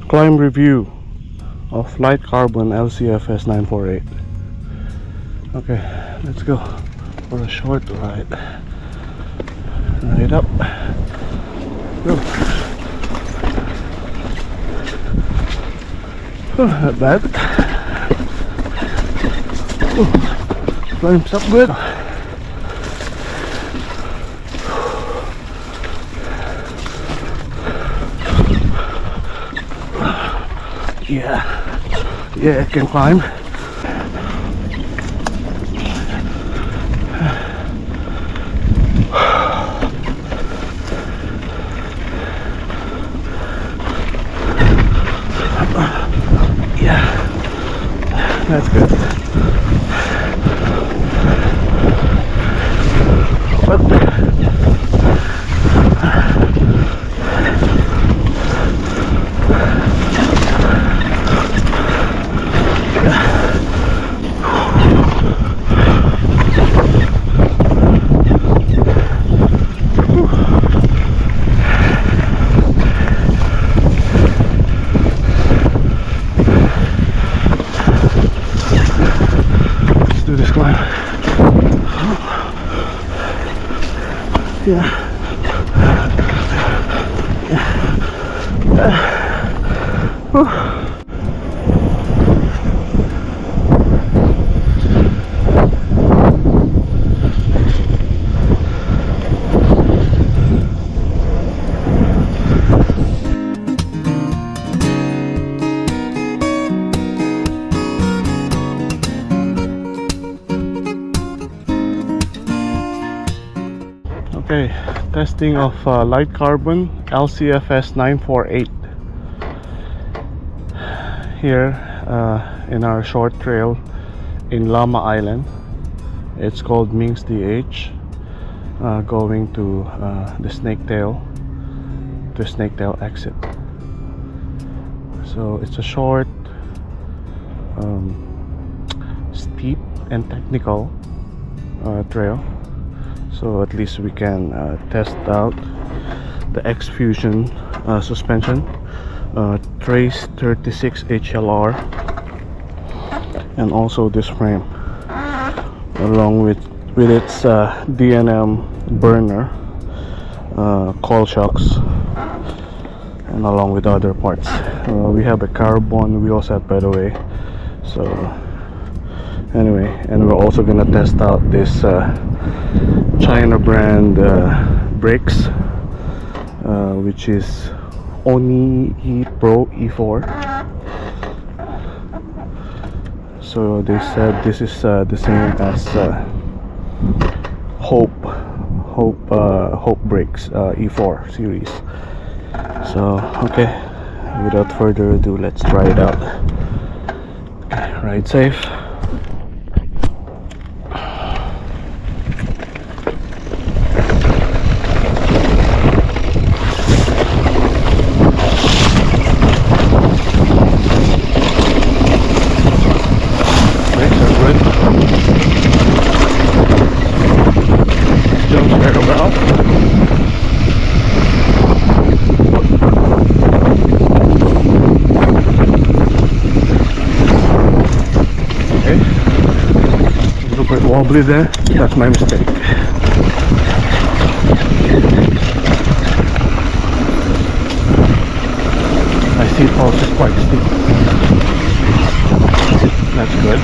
Climb review of light carbon LCFS948. Okay, let's go for a short ride. Right up. Go. Oh, not bad. Oh, climbs up good. Yeah, it can climb. Yeah, that's good. But let's do this climb. Yeah. Okay, testing of light carbon LCFS948 here in our short trail in Lama Island. It's called Ming's DH, going to the Snaketail exit. So it's a short, steep and technical trail. So at least we can test out the X-Fusion suspension, Trace 36 HLR, and also this frame, along with its D&M burner, coil shocks, and along with other parts. We have a carbon wheel set, by the way. So anyway, and we're also gonna test out this China brand brakes, which is Oni Pro E4. So they said this is the same as Hope brakes, E4 series. So okay, without further ado, let's try it out. Okay, ride safe. Wobbly there, that's my mistake. My seat pulse is quite steep. That's good.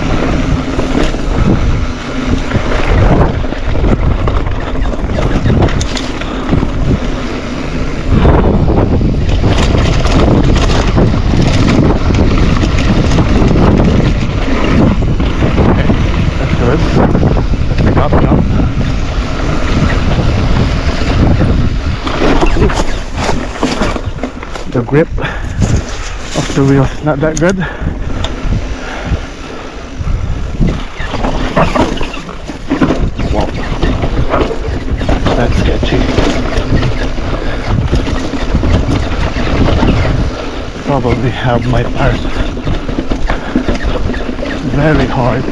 The grip of the wheel is not that good. Wow, that's sketchy. Probably have my tires very hard.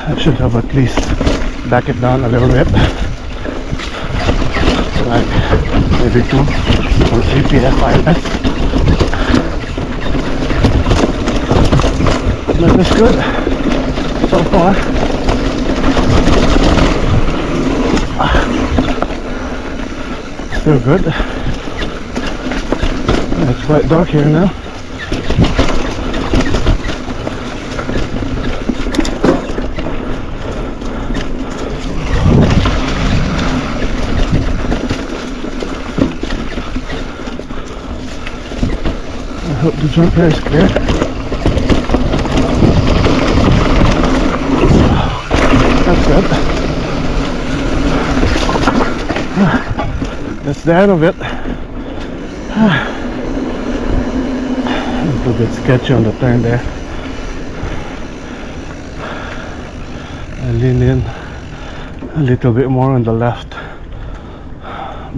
I should have at least back it down a little bit, like maybe 2 or 3 psi less. That's good so far. Still good. It's quite dark here now. I hope the jump here is clear. That's good. That's the end of it. A little bit sketchy on the turn there. I lean in a little bit more on the left,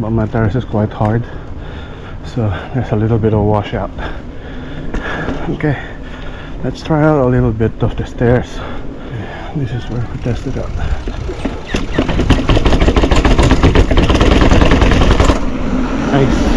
but my terrace is quite hard, so there's a little bit of washout. Okay, let's try out a little bit of the stairs. This is where we test it out. Nice.